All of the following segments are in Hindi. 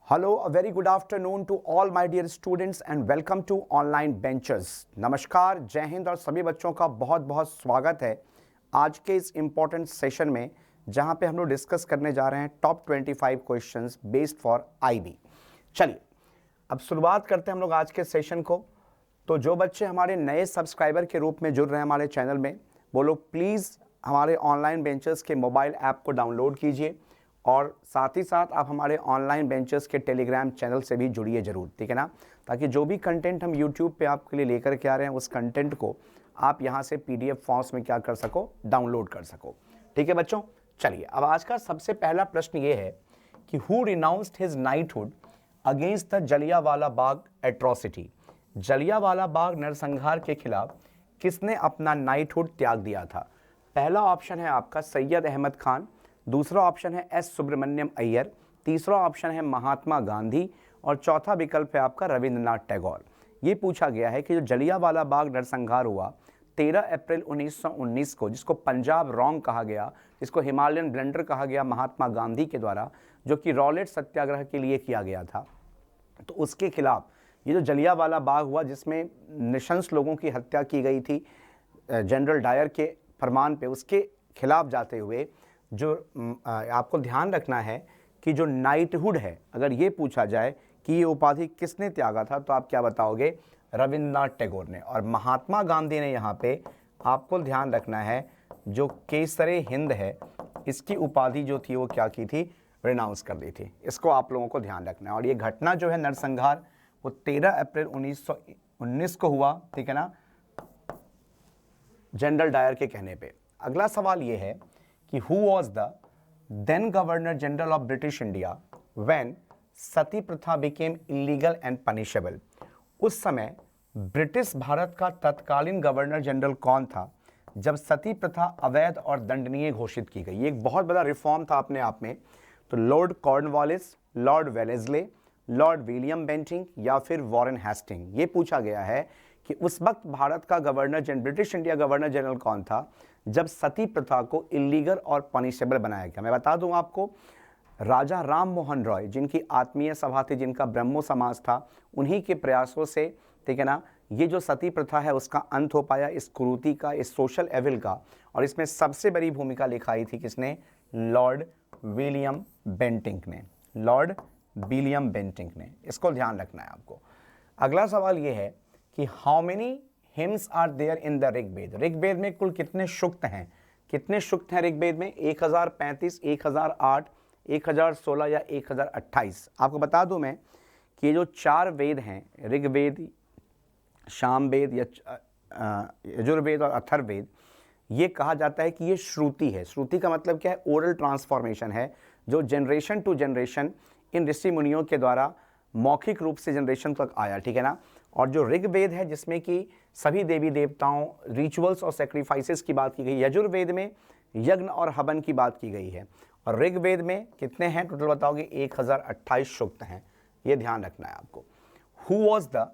Hello, a very good afternoon to all my dear students and welcome to online benches. नमस्कार, जय हिंद और सभी बच्चों का बहुत बहुत स्वागत है आज के इस इम्पोर्टेंट सेशन में जहां पे हम लोग डिस्कस करने जा रहे हैं top 25 questions based for IB. चलिए अब शुरुआत करते हैं हम लोग आज के सेशन को। तो जो बच्चे हमारे नए सब्सक्राइबर के रूप में जुड़ रहे हैं हमारे चैनल में, वो लोग प्लीज़ हमारे ऑनलाइन बेंचेस के मोबाइल ऐप को डाउनलोड कीजिए और साथ ही साथ आप हमारे ऑनलाइन बेंचेस के टेलीग्राम चैनल से भी जुड़िए ज़रूर, ठीक है ना, ताकि जो भी कंटेंट हम यूट्यूब पे आपके लिए लेकर के आ रहे हैं उस कंटेंट को आप यहाँ से पीडीएफ फॉर्म्स में क्या कर सको, डाउनलोड कर सको। ठीक है बच्चों, चलिए अब आज का सबसे पहला प्रश्न ये है कि who renounced his knighthood against the Jallianwala Bagh atrocity. Jallianwala Bagh नरसंहार के खिलाफ किसने अपना नाइटहुड त्याग दिया था? पहला ऑप्शन है आपका सैयद अहमद खान, दूसरा ऑप्शन है एस सुब्रमण्यम अय्यर, तीसरा ऑप्शन है महात्मा गांधी और चौथा विकल्प है आपका रविंद्रनाथ टैगोर। ये पूछा गया है कि जो जलियांवाला बाग नरसंहार हुआ 13 अप्रैल 1919 को, जिसको पंजाब रॉन्ग कहा गया, जिसको हिमालयन ब्लंडर कहा गया महात्मा गांधी के द्वारा, जो कि रॉलेट सत्याग्रह के लिए किया गया था, तो उसके खिलाफ ये जो जलियांवाला बाग हुआ जिसमें निशंस लोगों की हत्या की गई थी जनरल डायर के फरमान पे, उसके खिलाफ जाते हुए जो आपको ध्यान रखना है कि जो नाइटहुड है, अगर ये पूछा जाए कि ये उपाधि किसने त्यागा था, तो आप क्या बताओगे? रविंद्रनाथ टैगोर ने। और महात्मा गांधी ने यहाँ पे आपको ध्यान रखना है जो केसरे हिंद है, इसकी उपाधि जो थी वो क्या की थी? रिनाउंस कर दी थी। इसको आप लोगों को ध्यान रखना है। और ये घटना जो है नरसंहार वो 13 अप्रैल 1919 को हुआ, ठीक है ना, जनरल डायर के कहने पे। अगला सवाल ये है कि who was the then governor general of British India when sati pratha became illegal and punishable. उस समय ब्रिटिश भारत का तत्कालीन गवर्नर जनरल कौन था जब सती प्रथा अवैध और दंडनीय घोषित की गई? ये एक बहुत बड़ा रिफॉर्म था अपने आप में। तो Lord Cornwallis, Lord Wellesley, Lord William Bentinck या फिर वॉरेन हेस्टिंग। ये पूछा गया है कि उस वक्त भारत का ब्रिटिश इंडिया गवर्नर जनरल कौन था जब सती प्रथा को इलीगल और पनिशेबल बनाया गया। मैं बता दूं आपको, राजा राम मोहन रॉय, जिनकी आत्मीय सभा थी, जिनका ब्रह्मो समाज था, उन्हीं के प्रयासों से, ठीक है ना, ये जो सती प्रथा है उसका अंत हो पाया, इस कुरीति का, इस सोशल एविल का। और इसमें सबसे बड़ी भूमिका निभाई थी किसने? लॉर्ड विलियम बेंटिंक ने। लॉर्ड विलियम बेंटिंक ने। इसको ध्यान रखना है आपको। अगला सवाल ये है कि how many hymns are there in the Rigveda. Rigveda में कुल कितने सूक्त हैं? कितने सूक्त हैं ऋग्वेद में? 1035, 1008, 1016 या 1028? आपको बता दूं मैं कि ये जो 4 वेद हैं, ऋग्वेद, सामवेद या यजुर्वेद और अथर्ववेद, ये कहा जाता है कि ये श्रुति है। श्रुति का मतलब क्या है? ओरल ट्रांसफॉर्मेशन है, जो जनरेशन टू जनरेशन इन ऋषि मुनियों के द्वारा मौखिक रूप से जनरेशन तक आया, ठीक है ना। और जो ऋग्वेद है जिसमें कि सभी देवी देवताओं, रिचुअल्स और सेक्रीफाइसेस की बात की गई, यजुर्वेद में यज्ञ और हवन की बात की गई है, और ऋग्वेद में कितने हैं टोटल बताओगे? 1028 सूक्त हैं। ये ध्यान रखना है आपको। Who was the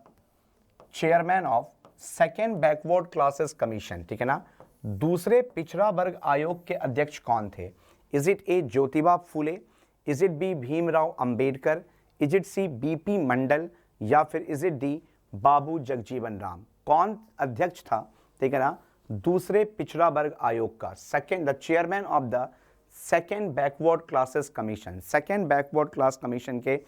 chairman of second backward classes commission, ठीक है ना, दूसरे पिछड़ा वर्ग आयोग के अध्यक्ष कौन थे? Is it A Jyotiba Phule, is it B Bhimrao Ambedkar, is it C BP Mandal या फिर is it D Babu Jagjivan Ram? कौन अध्यक्ष था, ठीक है ना, दूसरे पिछड़ा वर्ग आयोग का? Second, the chairman of the second backward classes commission. Second backward class commission के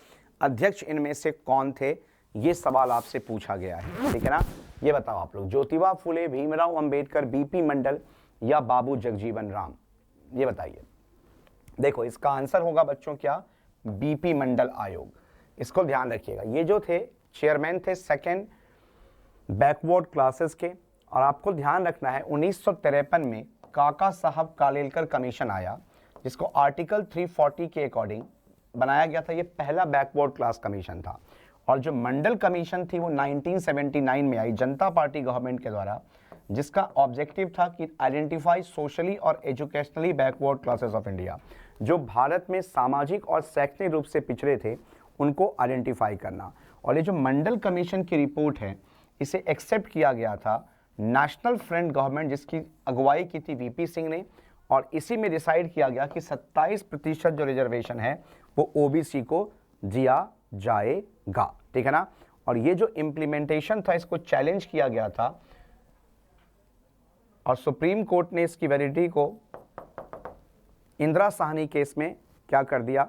अध्यक्ष इनमें से कौन थे? ये सवाल आपसे पूछा गया है, ठीक है ना। ये बताओ आप लोग, ज्योतिबा फुले, भीमराव अंबेडकर, बीपी मंडल या बाबू जगजीवन राम? ये बताइए। देखो इसका आंसर होगा बच्चों क्या? बीपी मंडल आयोग। इसको ध्यान रखिएगा। ये जो थे चेयरमैन थे सेकेंड बैकवर्ड क्लासेस के। और आपको ध्यान रखना है 1953 में काका साहब कालेलकर कमीशन आया, जिसको आर्टिकल 340 के अकॉर्डिंग बनाया गया था। ये पहला बैकवर्ड क्लास कमीशन था। और जो मंडल कमीशन थी वो 1979 में आई जनता पार्टी गवर्नमेंट के द्वारा, जिसका ऑब्जेक्टिव था कि आइडेंटिफाई सोशली और educationally backward classes of India. जो भारत में सामाजिक और शैक्षणिक रूप से पिछड़े थे उनको आइडेंटिफाई करना। और ये जो मंडल कमीशन की रिपोर्ट है, इसे एक्सेप्ट किया गया था नेशनल फ्रंट गवर्नमेंट, जिसकी अगुवाई की थी वीपी सिंह ने। और इसी में डिसाइड किया गया कि 27% जो रिजर्वेशन है वो ओबीसी को दिया जाएगा, ठीक है ना। और ये जो इम्प्लीमेंटेशन था इसको चैलेंज किया गया था और सुप्रीम कोर्ट ने इसकी वैलिडिटी को इंदिरा साहनी केस में क्या कर दिया,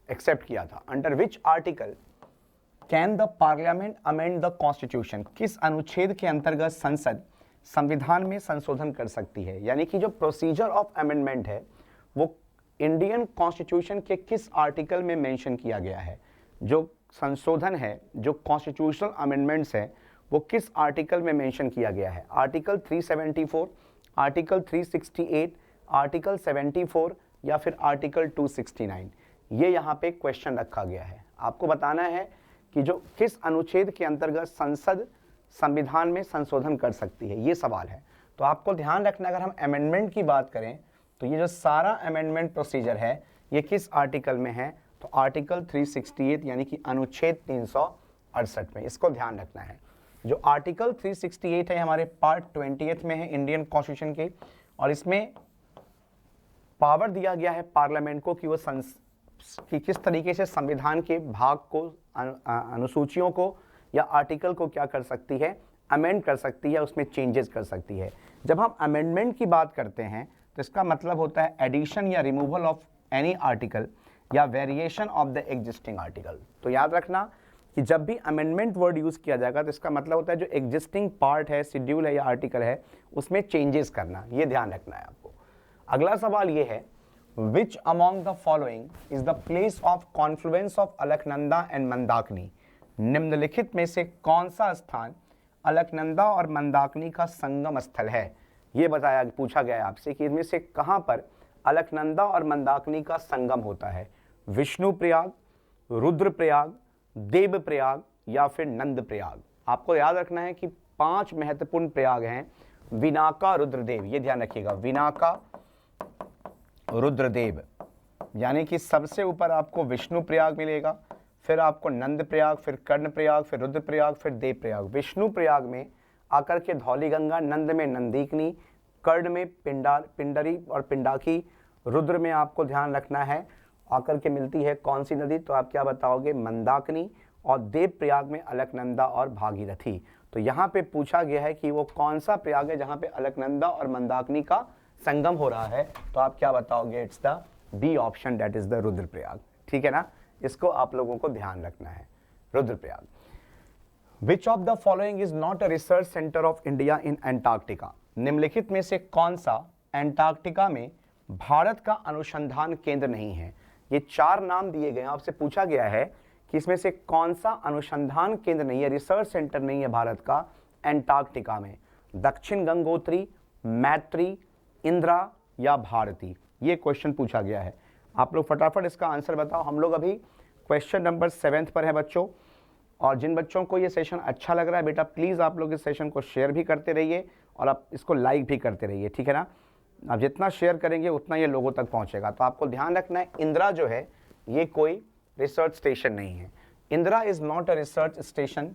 एक्सेप्ट किया था। Under which article can the parliament amend the constitution, किस अनुच्छेद के अंतर्गत संसद संविधान में संशोधन कर सकती है। यानी कि जो प्रोसीजर ऑफ अमेंडमेंट है वो इंडियन कॉन्स्टिट्यूशन के किस आर्टिकल में मेंशन किया गया है। जो संशोधन है, जो कॉन्स्टिट्यूशनल अमेंडमेंट्स है, वो किस आर्टिकल में मेंशन किया गया है। आर्टिकल 374, आर्टिकल 368, आर्टिकल 74 या फिर आर्टिकल 269। ये यहाँ पे क्वेश्चन रखा गया है। आपको बताना है कि जो किस अनुच्छेद के अंतर्गत संसद संविधान में संशोधन कर सकती है, ये सवाल है। तो आपको ध्यान रखना, अगर हम अमेंडमेंट की बात करें तो ये जो सारा अमेंडमेंट प्रोसीजर है ये किस आर्टिकल में है, तो आर्टिकल 368 यानी कि अनुच्छेद 368 में। इसको ध्यान रखना है। जो आर्टिकल 368 है हमारे पार्ट 20 में है इंडियन कॉन्स्टिट्यूशन के, और इसमें पावर दिया गया है पार्लियामेंट को कि वो कि किस तरीके से संविधान के भाग को, अनुसूचियों को या आर्टिकल को क्या कर सकती है, अमेंड कर सकती है, उसमें चेंजेस कर सकती है। जब हम अमेंडमेंट की बात करते हैं तो इसका मतलब होता है एडिशन या रिमूवल ऑफ एनी आर्टिकल या variation of the existing article. तो याद रखना कि जब भी अमेंडमेंट वर्ड यूज़ किया जाएगा तो इसका मतलब होता है जो एग्जिस्टिंग पार्ट है, शेड्यूल है या आर्टिकल है, उसमें चेंजेस करना। ये ध्यान रखना है आपको। अगला सवाल ये है, which among the following is the place of Confluence of Alaknanda and Mandakini. निम्नलिखित में से कौन सा स्थान अलकनंदा और मंदाकिनी का संगम स्थल है। ये बताया, पूछा गया है आपसे कि इनमें से कहाँ पर अलकनंदा और मंदाकिनी का संगम होता है। विष्णु प्रयाग, रुद्रप्रयाग, देवप्रयाग या फिर नंद प्रयाग। आपको याद रखना है कि 5 महत्वपूर्ण प्रयाग हैं। विनाका, रुद्रदेव, ये ध्यान रखिएगा, विनाका, रुद्रदेव, यानी कि सबसे ऊपर आपको विष्णु प्रयाग मिलेगा, फिर आपको नंद प्रयाग, फिर कर्ण प्रयाग, फिर रुद्र प्रयाग, फिर देव प्रयाग। विष्णु प्रयाग में आकर के धौली गंगा, नंद में नंदीकनी, कर्ण में पिंडरी और पिंडाकी, रुद्र में आपको ध्यान रखना है आकर के मिलती है कौन सी नदी, तो आप क्या बताओगे, मंदाकिनी, और देव प्रयाग में अलकनंदा और भागीरथी। तो यहाँ पे पूछा गया है कि वो कौन सा प्रयाग है जहाँ पे अलकनंदा और मंदाकिनी का संगम हो रहा है, तो आप क्या बताओगे, it's the B option, that is the Rudraprayag. ठीक है ना, इसको आप लोगों को ध्यान रखना है, रुद्रप्रयाग। विच of the following is not a research centre of India in Antarctica. निम्नलिखित में से कौन सा एंटार्क्टिका में भारत का अनुसंधान केंद्र नहीं है। ये 4 नाम दिए गए हैं। आपसे पूछा गया है कि इसमें से कौन सा अनुसंधान केंद्र नहीं है, रिसर्च सेंटर नहीं है भारत का एंटार्क्टिका में। दक्षिण गंगोत्री, मैत्री, इंदिरा या भारती। ये क्वेश्चन पूछा गया है। आप लोग फटाफट इसका आंसर बताओ। हम लोग अभी क्वेश्चन नंबर 7 पर है बच्चों, और जिन बच्चों को ये सेशन अच्छा लग रहा है बेटा, प्लीज़ आप लोग इस सेशन को शेयर भी करते रहिए और आप इसको लाइक भी करते रहिए, ठीक है ना। आप जितना शेयर करेंगे उतना ये लोगों तक पहुंचेगा। तो आपको ध्यान रखना है, इंदिरा जो है ये कोई रिसर्च स्टेशन नहीं है। Indira is not a research station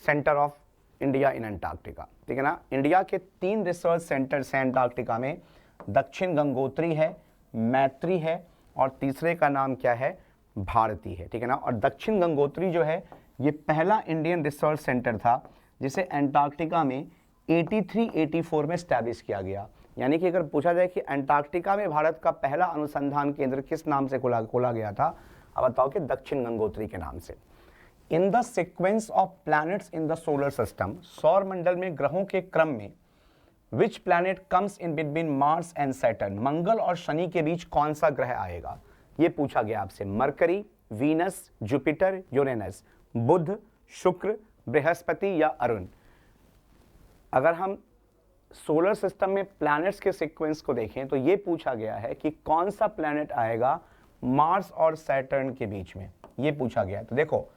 centre of India in Antarctica, ठीक है ना। इंडिया के 3 रिसर्च सेंटर्स हैं अंटार्कटिका में, दक्षिण गंगोत्री है, मैत्री है, और तीसरे का नाम क्या है, भारती है, ठीक है ना। और दक्षिण गंगोत्री जो है ये पहला इंडियन रिसर्च सेंटर था जिसे अंटार्कटिका में 83-84 में स्टैब्लिश किया गया। यानी कि अगर पूछा जाए कि अंटार्कटिका में भारत का पहला अनुसंधान केंद्र किस नाम से खोला गया था, अब बताओ कि दक्षिण गंगोत्री के नाम से। In the sequence of planets in the solar system, सौर मंडल में ग्रहों के क्रम में which planet comes in between Mars and Saturn, मंगल और शनि के बीच कौन सा ग्रह आएगा, ये पूछा गया आपसे। मरकरी, वीनस, जुपिटर, यूरेनस, बुध, शुक्र, बृहस्पति या अरुण। अगर हम सोलर सिस्टम में प्लैनेट्स के सीक्वेंस को देखें तो ये पूछा गया है कि कौन सा प्लैनेट आएगा मार्स और सैटर्न के बीच में, ये पूछा गया है। तो देखो,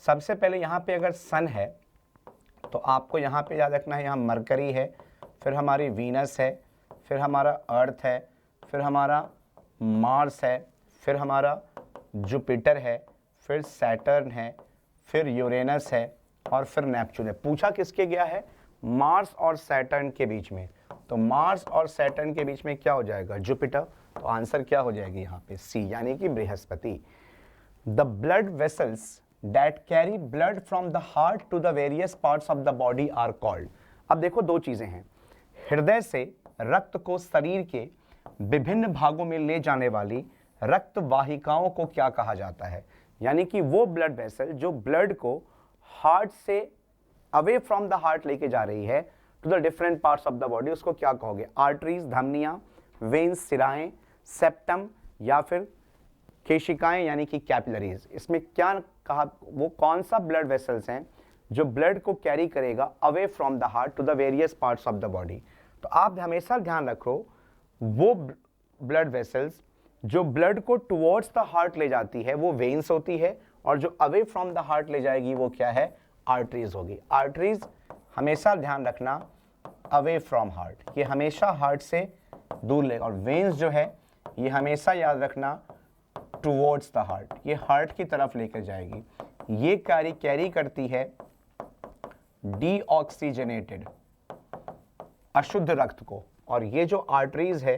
सबसे पहले यहाँ पे अगर सन है तो आपको यहाँ पे याद रखना है, यहाँ मरकरी है, फिर हमारी वीनस है, फिर हमारा अर्थ है, फिर हमारा मार्स है, फिर हमारा जुपिटर है, फिर सैटर्न है, फिर यूरेनस है और फिर नेपच्यून है। पूछा किसके गया है, मार्स और सैटर्न के बीच में। तो मार्स और सैटर्न के बीच में क्या हो जाएगा? जुपिटर। तो आंसर क्या हो जाएगी यहाँ पे? सी, यानी कि Brihaspati. The blood vessels that carry blood from the heart to the various parts of the body are called. अब देखो दो चीजें हैं, हृदय से रक्त को शरीर के विभिन्न भागों में ले जाने वाली रक्त वाहिकाओं को क्या कहा जाता है? यानी कि वो ब्लड वेसल जो ब्लड को हार्ट से अवे फ्रॉम द हार्ट लेके जा रही है to the different parts of the body, उसको क्या कहोगे? आर्टरीज, धमनियां, वेन्स, सिराएं, सेप्टम, या फिर केशिकाएं यानी कि कैपिलरीज। इसमें क्या कहा? वो कौन सा ब्लड वेसल्स हैं जो ब्लड को कैरी करेगा away from the heart to the various parts of the body? तो आप हमेशा ध्यान रखो, वो ब्लड वेसल्स जो ब्लड को टुवर्ड्स द हार्ट ले जाती है वो वेन्स होती है, और जो अवे फ्रॉम द हार्ट ले जाएगी वो क्या है? आर्टरीज होगी। आर्टरीज हमेशा ध्यान रखना अवे फ्रॉम हार्ट, ये हमेशा हार्ट से दूर ले, और वेन्स जो है ये हमेशा याद रखना टुवर्ड्स द हार्ट, ये हार्ट की तरफ लेकर जाएगी। ये कैरी करती है डीऑक्सीजनेटेड अशुद्ध रक्त को, और ये जो आर्टरीज है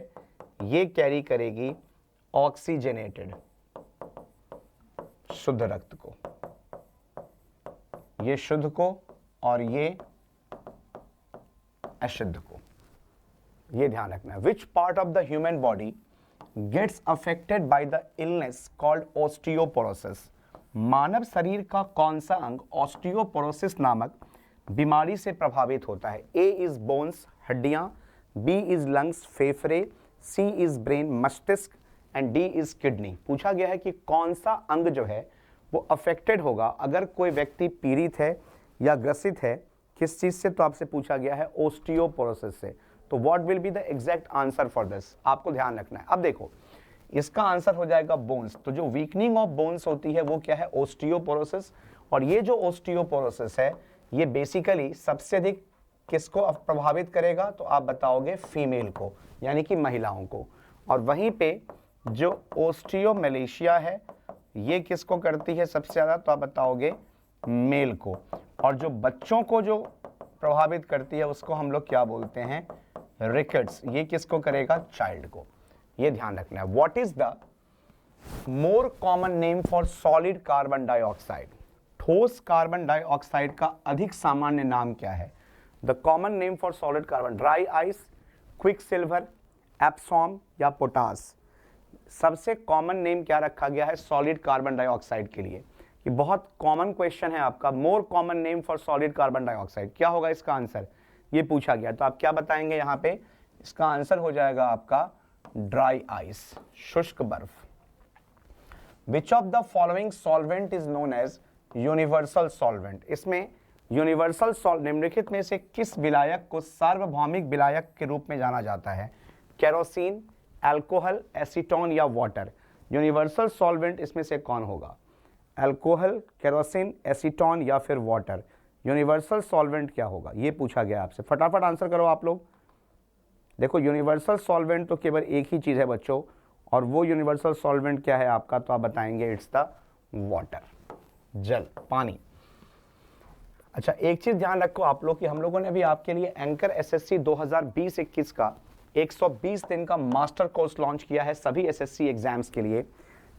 ये कैरी करेगी ऑक्सीजनेटेड शुद्ध रक्त को, ये शुद्ध को और ये अशुद्ध को, ये ध्यान रखना। Which part of the human body gets affected by the illness called osteoporosis? मानव शरीर का कौन सा अंग ऑस्टियोपोरोसिस नामक बीमारी से प्रभावित होता है? ए इज बोन्स, हड्डियां, बी इज लंग्स, फेफड़े, सी इज ब्रेन, मस्तिष्क, एंड डी इज किडनी। पूछा गया है कि कौन सा अंग जो है वो अफेक्टेड होगा अगर कोई व्यक्ति पीड़ित है या ग्रसित है किस चीज से? तो आपसे पूछा गया है ऑस्टियोपोरोसिस से। तो what will be the exact answer for this? आपको ध्यान रखना है। अब देखो इसका आंसर हो जाएगा बोन्स। तो जो वीकनिंग ऑफ बोन्स होती है वो क्या है? ऑस्टियोपोरोसिस। और ये जो ऑस्टियोपोरोसिस है ये बेसिकली सबसे अधिक किसको प्रभावित करेगा? तो आप बताओगे फीमेल को, यानी कि महिलाओं को। और वहीं पे जो ऑस्टियोमेलेशिया है ये किसको करती है सबसे ज्यादा? तो आप बताओगे मेल को। और जो बच्चों को जो प्रभावित करती है उसको हम लोग क्या बोलते हैं? रिकेट्स। ये किसको करेगा? चाइल्ड को। ये ध्यान रखना है। What is the more common name for solid carbon dioxide? ठोस कार्बन डाइऑक्साइड का अधिक सामान्य नाम क्या है? The common name for solid carbon, dry ice, quicksilver, Epsom या पोटास? सबसे कॉमन नेम क्या रखा गया है सॉलिड कार्बन डाइऑक्साइड के लिए? ये बहुत कॉमन क्वेश्चन है आपका। मोर common name for solid carbon dioxide क्या होगा इसका आंसर? ये पूछा गया। तो आप क्या बताएंगे यहाँ पे? इसका आंसर हो जाएगा आपका ड्राई आइस, शुष्क बर्फ। Which of the following solvent is known as universal solvent? इसमें यूनिवर्सल निम्नलिखित में से किस विलायक को सार्वभौमिक विलायक के रूप में जाना जाता है? केरोसिन, अल्कोहल, एसीटोन या वाटर? यूनिवर्सल सॉल्वेंट इसमें से कौन होगा? अल्कोहल, केरोसिन, एसीटोन या फिर वाटर? यूनिवर्सल सॉल्वेंट क्या होगा ये पूछा गया आपसे। फटाफट आंसर करो आप लोग। देखो यूनिवर्सल सॉल्वेंट तो केवल एक ही चीज है बच्चों, और वो यूनिवर्सल सॉल्वेंट क्या है आपका? तो आप बताएंगे इट्स द वाटर, जल, पानी। अच्छा एक चीज ध्यान रखो आप लोग कि हम लोगों ने भी आपके लिए एंकर एसएससी 2020-21 का 120 दिन का मास्टर कोर्स लॉन्च किया है सभी एसएससी एग्जाम्स के लिए।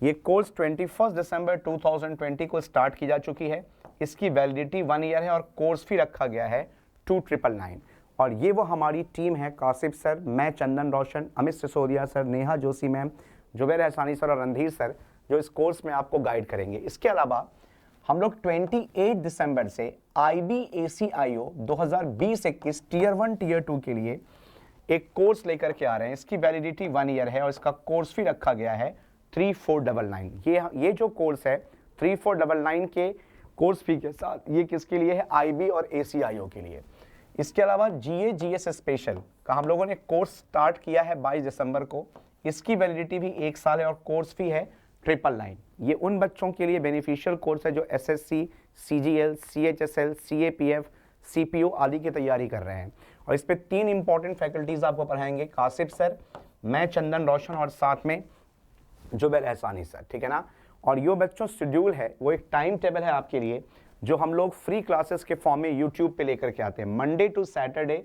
ये कोर्स 21 दिसंबर 2020 को स्टार्ट की जा चुकी है। इसकी वैलिडिटी 1 ईयर है और कोर्स फी रखा गया है 2999। और ये वो हमारी टीम है, कासिफ सर, मैं Chandan Roshan, Amit Sisodia sir, Neha Joshi ma'am, Zubair Ehsani sir और रणधीर सर, जो इस कोर्स में आपको गाइड करेंगे। इसके अलावा हम लोग 28 दिसंबर से IBACIO 2020-21 टीयर 1 टीयर 2 के लिए एक कोर्स लेकर के आ रहे हैं। इसकी वैलिडिटी 1 ईयर है और इसका कोर्स फी रखा गया है 3499। ये जो कोर्स है 3499 के कोर्स फी के साथ ये किसके लिए है? IB और ACIO के लिए। इसके अलावा GA GS स्पेशल का हम लोगों ने कोर्स स्टार्ट किया है 22 दिसंबर को। इसकी वैलिडिटी भी 1 साल है और कोर्स फी है 999। ये उन बच्चों के लिए बेनिफिशियल कोर्स है जो SSC, CGL, CHSL, CAPF, CPO आदि की तैयारी कर रहे हैं। और इस पे 3 इंपॉर्टेंट फैकल्टीज आपको पढ़ाएंगे, कासिफ सर, मैं चंदन रोशन और साथ में जुबैर एहसानी सर, ठीक है ना। और यो बच्चों शेड्यूल है वो एक टाइम टेबल है आपके लिए जो हम लोग फ्री क्लासेस के फॉर्म में यूट्यूब पे लेकर के आते हैं। Monday to Saturday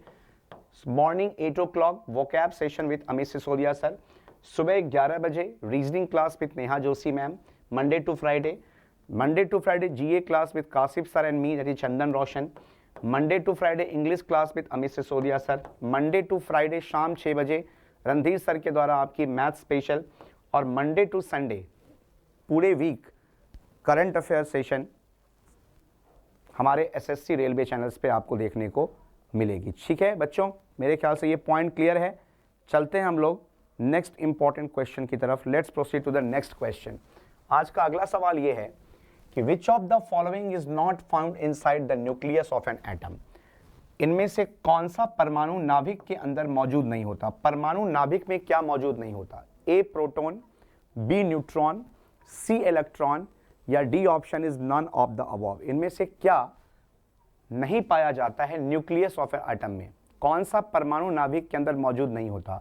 morning 8 o'clock vocab session with Amit Sisodia sir, सुबह 11 बजे reasoning class with Neha Joshi ma'am, Monday to Friday GA class with Kashif sir and me, that is Chandan Roshan, Monday to Friday English class with Amit Sisodia sir, Monday to Friday शाम 6 बजे रणधीर सर के द्वारा आपकी मैथ स्पेशल, और मंडे टू संडे पूरे वीक करंट अफेयर सेशन हमारे एसएससी रेलवे चैनल्स पे आपको देखने को मिलेगी। ठीक है बच्चों, मेरे ख्याल से ये पॉइंट क्लियर है। चलते हैं हम लोग नेक्स्ट इंपॉर्टेंट क्वेश्चन की तरफ। Let's proceed to the next question. आज का अगला सवाल ये है कि which of the following is not found inside the nucleus of an atom. इनमें से कौन सा परमाणु नाभिक के अंदर मौजूद नहीं होता। परमाणु नाभिक में क्या मौजूद नहीं होता? A proton, B neutron, C electron, या D option is none of the above. इनमें से क्या नहीं पाया जाता है न्यूक्लियस ऑफ एन एटम में? कौन सा परमाणु नाभिक के अंदर मौजूद नहीं होता?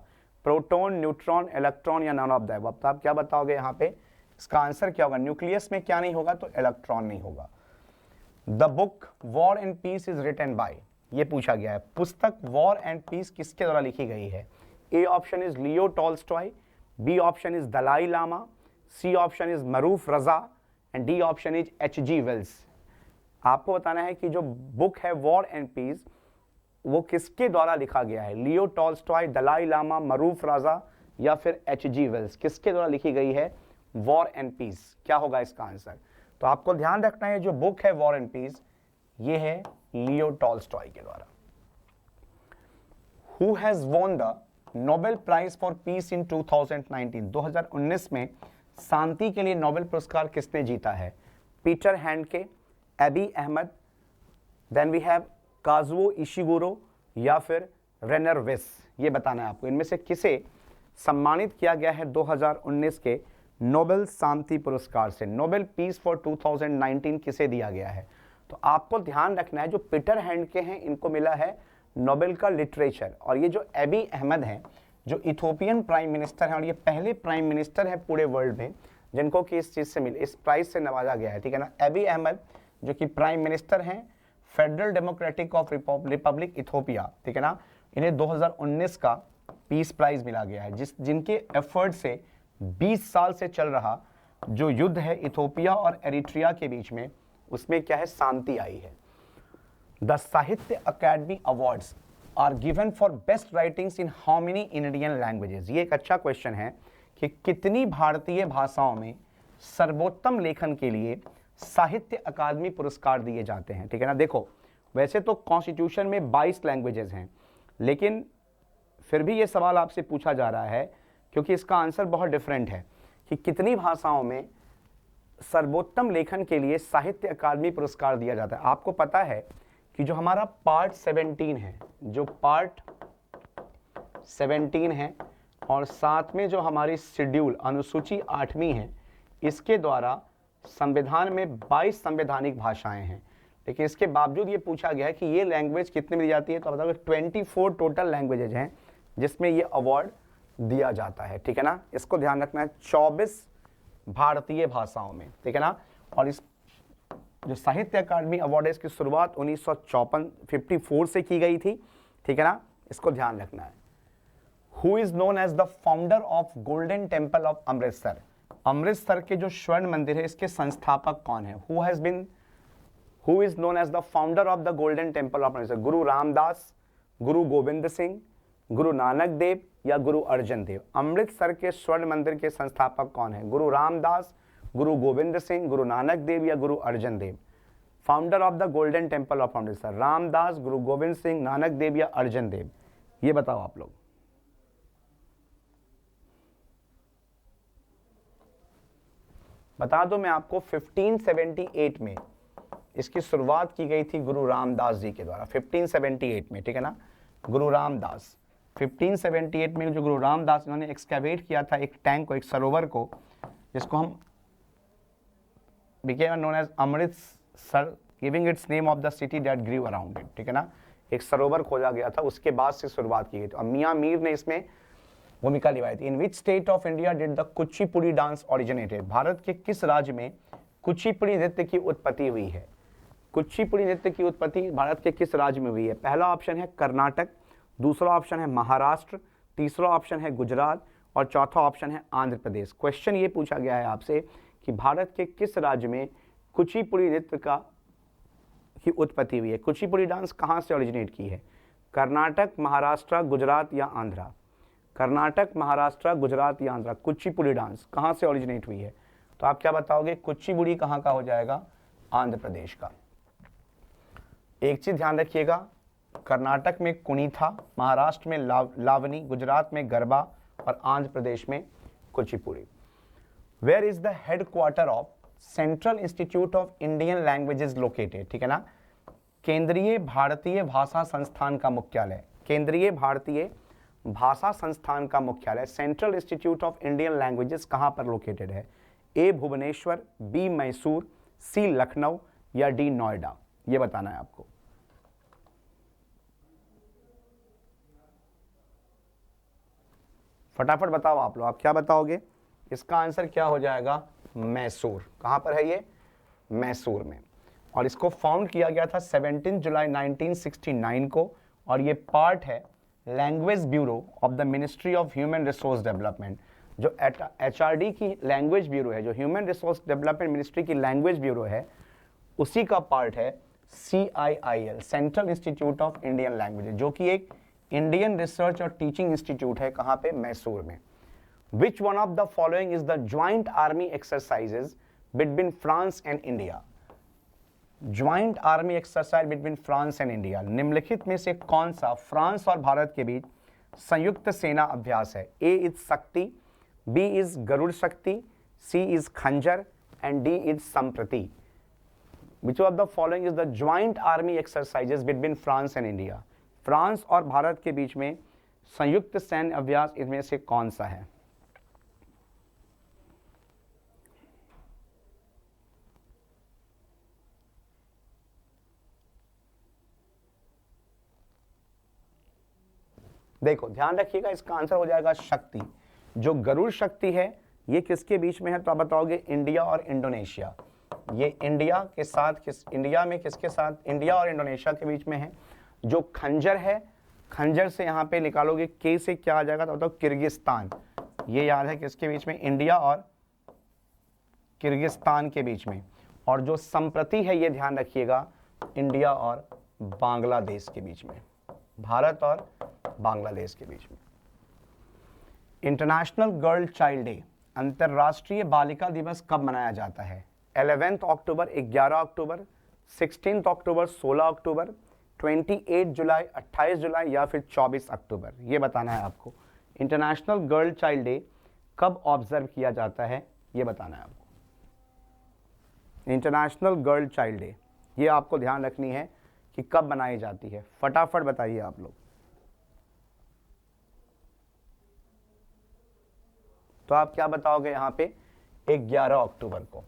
प्रोटॉन, न्यूट्रॉन, इलेक्ट्रॉन या नन ऑफ द अबव। तो आप क्या बताओगे यहाँ पे? इसका आंसर क्या होगा? न्यूक्लियस में क्या नहीं होगा? तो इलेक्ट्रॉन नहीं होगा। The book War and Peace is written by, ये पूछा गया है। पुस्तक वॉर एंड पीस किसके द्वारा लिखी गई है? A option is Leo Tolstoy, B option is Dalai Lama, C option is Maroof Raza, and D option is H G. Wells. आपको बताना है कि जो बुक है वॉर एंड पीस वो किसके द्वारा लिखा गया है? लियो टॉल्स्टॉय, दलाई लामा, मरूफ रजा या फिर एच.जी. वेल्स। किसके द्वारा लिखी गई है वॉर एंड पीस? क्या होगा इसका आंसर? तो आपको ध्यान रखना है जो बुक है वॉर एंड पीस ये है लियो टॉल्स्टॉय के द्वारा। Who has won the Nobel prize for peace in 2019? 2019 में शांति के लिए नोबेल पुरस्कार किसने जीता है? Peter Handke, Abiy Ahmed, then we have Kazuo Ishiguro या फिर रेनर वेस। ये बताना है आपको इनमें से किसे सम्मानित किया गया है 2019 के नोबेल शांति पुरस्कार से। नोबेल पीस फॉर 2019 किसे दिया गया है? तो आपको ध्यान रखना है जो पीटर हैंडके हैं इनको मिला है नोबेल का लिटरेचर, और ये जो एबी अहमद हैं जो इथोपियन प्राइम मिनिस्टर हैं और ये पहले प्राइम मिनिस्टर हैं पूरे वर्ल्ड में जिनको कि इस चीज़ से इस प्राइज से नवाजा गया है। ठीक है ना। एबी अहमद जो कि प्राइम मिनिस्टर हैं federal democratic of Republic Ethiopia, ठीक है ना, इन्हें 2019 का पीस प्राइज मिला गया है जिनके एफर्ट से 20 साल से चल रहा जो युद्ध है इथोपिया और एरिट्रिया के बीच में उसमें क्या है शांति आई है। The Sahitya Akademi awards are given for best writings in how many Indian languages. ये एक अच्छा क्वेश्चन है कि कितनी भारतीय भाषाओं में सर्वोत्तम लेखन के लिए साहित्य अकादमी पुरस्कार दिए जाते हैं। ठीक है ना। देखो वैसे तो कॉन्स्टिट्यूशन में 22 लैंग्वेजेस हैं, लेकिन फिर भी ये सवाल आपसे पूछा जा रहा है क्योंकि इसका आंसर बहुत डिफरेंट है कि कितनी भाषाओं में सर्वोत्तम लेखन के लिए साहित्य अकादमी पुरस्कार दिया जाता है। आपको पता है कि जो हमारा पार्ट 17 है, जो पार्ट 17 है और साथ में जो हमारी शेड्यूल अनुसूची 8वीं है, इसके द्वारा संविधान में 22 संवैधानिक भाषाएं हैं, लेकिन इसके बावजूद ये पूछा गया है कि ये लैंग्वेज कितने में दी जाती है। तो बताओ 24 टोटल लैंग्वेजेज हैं जिसमें ये अवार्ड दिया जाता है। ठीक है ना। इसको ध्यान रखना है 24 भारतीय भाषाओं में। ठीक है ना। और इस जो साहित्य अकादमी अवार्ड है इसकी शुरुआत 1954 से की गई थी। ठीक है ना। इसको ध्यान रखना है। Who is known as the founder of Golden Temple of Amritsar? Amritsar के जो स्वर्ण मंदिर है इसके संस्थापक कौन है? Who is known as the founder of the Golden Temple of Amritsar? Guru Ramdas, Guru Gobind Singh, Guru Nanak Dev या गुरु अर्जन देव? अमृतसर के स्वर्ण मंदिर के संस्थापक कौन है? गुरु रामदास, गुरु गोविंद सिंह, गुरु नानक देव या Guru Arjan Dev? Founder of the Golden Temple of Amritsar Ramdas, Guru Gobind Singh, Nanak Dev या अर्जन देव? ये बताओ आप लोग। बता दो मैं आपको 1578 में इसकी शुरुआत की गई थी गुरु रामदास जी के द्वारा 1578 में। ठीक है ना। गुरु रामदास 1578 में जो गुरु रामदास इन्होंने एक्सकैवेट किया था एक टैंक को, एक सरोवर को, जिसको हम became known as Amritsar, giving its name of the city that grew around it. ठीक है ना। एक सरोवर खोजा गया था, उसके बाद से शुरुआत की गई। तो मियां मीर ने इसमें भूमिका निभाई थी। In which state of India did the Kuchipudi dance originated? भारत के किस राज्य में कुचिपुड़ी नृत्य की उत्पत्ति हुई है? कुचिपुड़ी नृत्य की उत्पत्ति भारत के किस राज्य में हुई है? पहला ऑप्शन है कर्नाटक, दूसरा ऑप्शन है महाराष्ट्र, तीसरा ऑप्शन है गुजरात और चौथा ऑप्शन है आंध्र प्रदेश। क्वेश्चन ये पूछा गया है आपसे कि भारत के किस राज्य में कुचिपुड़ी नृत्य की उत्पत्ति हुई है। कुचिपुड़ी डांस कहाँ से ओरिजिनेट की है? कर्नाटक, महाराष्ट्र, गुजरात या आंध्रा? कर्नाटक, महाराष्ट्र, गुजरात या आंध्रा? कुचिपुड़ी डांस कहाँ से ओरिजिनेट हुई है? तो आप क्या बताओगे? कुचिपुड़ी कहाँ का हो जाएगा? आंध्र प्रदेश का। एक चीज ध्यान रखिएगा, कर्नाटक में कुनीथा, महाराष्ट्र में लावनी, गुजरात में गरबा और आंध्र प्रदेश में Kuchipudi. Where is the headquarter of Central Institute of Indian Languages located? ठीक है ना, केंद्रीय भारतीय भाषा संस्थान का मुख्यालय, केंद्रीय भारतीय भाषा संस्थान का मुख्यालय central Institute of Indian languages कहां पर लोकेटेड है? ए भुवनेश्वर, बी मैसूर, सी लखनऊ या डी नोएडा? ये बताना है आपको। फटाफट बताओ आप लोग, आप क्या बताओगे? इसका आंसर क्या हो जाएगा? मैसूर। कहां पर है ये? मैसूर में। और इसको फाउंड किया गया था 17 जुलाई 1969 को और ये पार्ट है language bureau of the ministry of human resource development. जो HRD की लैंग्वेज ब्यूरो है, जो ह्यूमन रिसोर्स डेवलपमेंट मिनिस्ट्री की लैंग्वेज ब्यूरो है, उसी का पार्ट है CIIL, central Institute of Indian languages, जो कि एक इंडियन रिसर्च और टीचिंग इंस्टीट्यूट है। कहां पे? मैसूर में। Which one of the following is the joint army exercises between France and India? Joint army exercise between France and India, निम्नलिखित में से कौन सा फ्रांस और भारत के बीच संयुक्त सेना अभ्यास है? A is शक्ति, B is गरुड़ शक्ति, C is खंजर and D is संप्रति। Which of the following is the joint army exercises between France and India? France और भारत के बीच में संयुक्त सैन्य अभ्यास इनमें से कौन सा है? देखो ध्यान रखिएगा, इसका आंसर हो जाएगा शक्ति। जो गरुड़ शक्ति है ये किसके बीच में है? तो आप बताओगे इंडिया और इंडोनेशिया। ये इंडिया के साथ इंडिया में किसके साथ? इंडिया और इंडोनेशिया के बीच में है। जो खंजर है, खंजर से यहाँ पे निकालोगे के से क्या आ जाएगा? तो बताओ किर्गिस्तान। ये याद है किसके बीच में? इंडिया और किर्गिस्तान के बीच में। और जो संप्रति है ये ध्यान रखिएगा, इंडिया और बांग्लादेश के बीच में, भारत और बांग्लादेश के बीच में। इंटरनेशनल गर्ल चाइल्ड डे, अंतरराष्ट्रीय बालिका दिवस कब मनाया जाता है? 11 अक्टूबर, 11 अक्टूबर, 16 अक्टूबर, 16 अक्टूबर, 28 जुलाई, 28 जुलाई या फिर 24 अक्टूबर? ये बताना है आपको। इंटरनेशनल गर्ल चाइल्ड डे कब ऑब्जर्व किया जाता है ये बताना है आपको। इंटरनेशनल गर्ल चाइल्ड डे ये आपको ध्यान रखनी है कि कब मनाई जाती है। फटाफट बताइए आप लोग। तो आप क्या बताओगे यहाँ पे? 11 अक्टूबर को।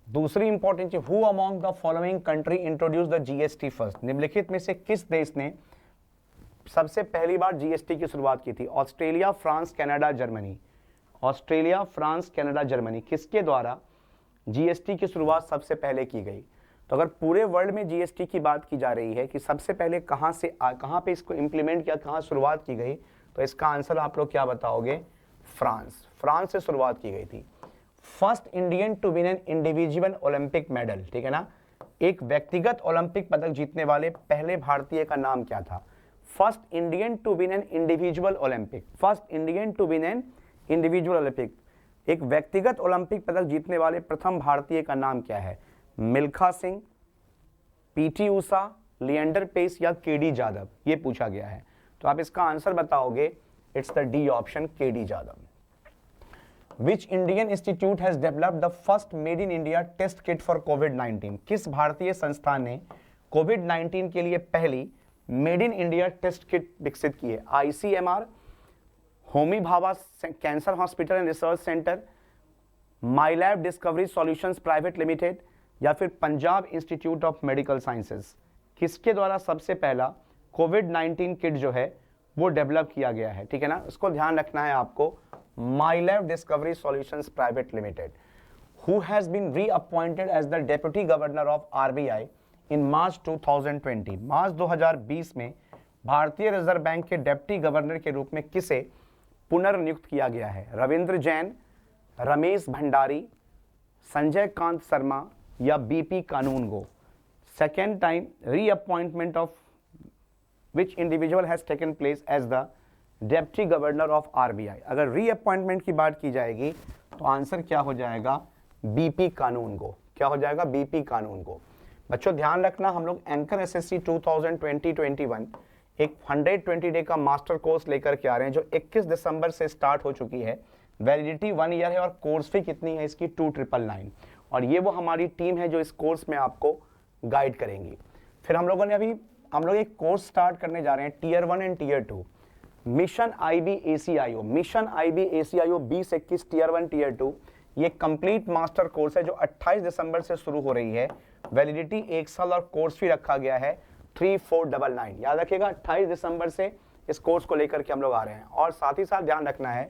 दूसरी इंपॉर्टेंट चीज, who among the following country introduce the GST first? निम्नलिखित में से किस देश ने सबसे पहली बार GST की शुरुआत की थी? Australia, France, Canada, Germany. Australia, France, Canada, Germany, किसके द्वारा GST की शुरुआत सबसे पहले की गई? तो अगर पूरे वर्ल्ड में GST की बात की जा रही है कि सबसे पहले कहाँ पे इसको इंप्लीमेंट किया, कहाँ शुरुआत की गई, तो इसका आंसर आप लोग क्या बताओगे? फ्रांस। फ्रांस से शुरुआत की गई थी। First Indian to win an individual Olympic medal, ठीक है ना, एक व्यक्तिगत ओलंपिक पदक जीतने वाले पहले भारतीय का नाम क्या था? First Indian to win an individual Olympic, first Indian to win an individual Olympic, एक व्यक्तिगत ओलंपिक पदक जीतने वाले प्रथम भारतीय का नाम क्या है? मिल्खा सिंह, PT ऊषा, लिएंडर पेस या KD जादव? ये पूछा गया है। तो आप इसका आंसर बताओगे, it's the D option, KD Jadhav. Which Indian institute has developed the first made in India test kit for COVID-19? किस भारतीय संस्थान ने COVID-19 के लिए पहली made in India test kit विकसित की है? ICMR, Homi Bhabha cancer hospital and research centre, Mylab discovery solutions private limited या फिर Punjab institute of medical sciences? किसके द्वारा सबसे पहला COVID-19 किट जो है वो डेवलप किया गया है? ठीक है ना, इसको ध्यान रखना है आपको। Mylab discovery solutions private limited. Who has been reappointed as the deputy governor of RBI in March 2020? मार्च 2020 में भारतीय रिजर्व बैंक के डेप्टी गवर्नर के रूप में किसे पुनर्नियुक्त किया गया है? रविंद्र जैन, रमेश भंडारी, संजय कांत शर्मा या BP Kanungo? Second time reappointment of which individual has taken place as the deputy governor of RBI? अगर रीअपॉइंटमेंट की बात की जाएगी तो आंसर क्या हो जाएगा? बीपी कानूनगो। क्या हो जाएगा? बीपी कानूनगो। बच्चों ध्यान रखना, हम लोग एंकर एसएससी 2020-21 एक 120 डे का मास्टर कोर्स लेकर के आ रहे हैं जो 21 दिसंबर से स्टार्ट हो चुकी है। वैलिडिटी 1 ईयर है और कोर्स फी कितनी है इसकी? 2999। और ये वो हमारी टीम है जो इस कोर्स में आपको गाइड करेंगी। फिर हम लोग एक कोर्स स्टार्ट करने जा रहे हैं tier 1 and tier 2, mission IB-ACIO। Mission IB-ACIO 2021 tier 1 tier 2 ये कंप्लीट मास्टर कोर्स है जो 28 दिसंबर से शुरू हो रही है। वैलिडिटी 1 साल और कोर्स फी रखा गया है 3499। याद रखिएगा 28 दिसंबर से इस कोर्स को लेकर के हम लोग आ रहे हैं। और साथ ही साथ ध्यान रखना है,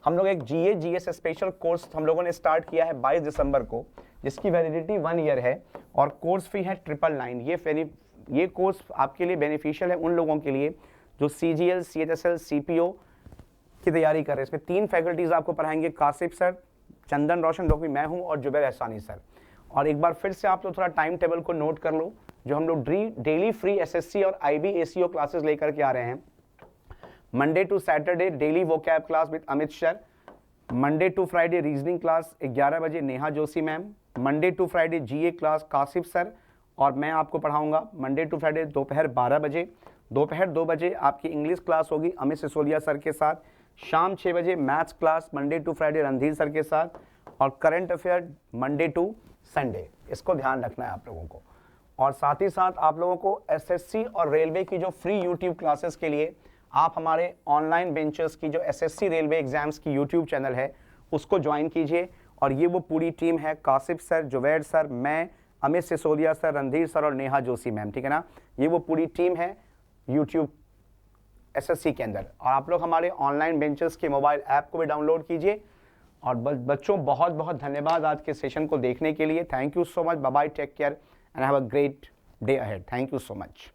हम लोग एक GS स्पेशल कोर्स हम लोगों ने स्टार्ट किया है 22 दिसंबर को, जिसकी वैलिडिटी 1 ईयर है और कोर्स फी है 999। ये कोर्स आपके लिए बेनिफिशियल है उन लोगों के लिए जो CGL, CHSL, CPO की तैयारी कर रहे हैं। इसमें 3 फैकल्टीज आपको पढ़ाएंगे, कासिफ सर, चंदन रोशन जो कि मैं हूं, और जुबैर एहसानी सर। और एक बार फिर से आप लोग थोड़ा टाइम टेबल को नोट कर लो, जो हम लोग डेली फ्री SSC और IB-ACO क्लासेस लेकर के आ रहे हैं। Monday to Saturday daily vocab class with Amit sir, Monday to Friday reasoning class 11 बजे Neha Joshi ma'am, Monday to Friday GA class Kashif sir और मैं आपको पढ़ाऊंगा। मंडे टू फ्राइडे दोपहर 12 बजे, दोपहर 2 बजे आपकी इंग्लिश क्लास होगी अमित सिसोदिया सर के साथ। शाम 6 बजे maths class Monday to Friday Randhir sir के साथ, और current affair Monday to Sunday. इसको ध्यान रखना है आप लोगों को। और साथ ही साथ आप लोगों को SSC और रेलवे की जो फ्री यूट्यूब क्लासेस के लिए आप हमारे ऑनलाइन बेंचर्स की जो SSC रेलवे एग्जाम्स की यूट्यूब चैनल है उसको ज्वाइन कीजिए। और ये वो पूरी टीम है, कासिफ सर, जुवैर सर, मैं, अमित सिसोदिया सर, रणधीर सर और नेहा जोशी मैम, ठीक है ना। ये वो पूरी टीम है यूट्यूब SSC के अंदर। और आप लोग हमारे ऑनलाइन बेंचर्स के मोबाइल ऐप को भी डाउनलोड कीजिए। और बच्चों बहुत बहुत धन्यवाद आज के सेशन को देखने के लिए। Thank you so much, bye bye, take care and have a great day ahead. Thank you so much.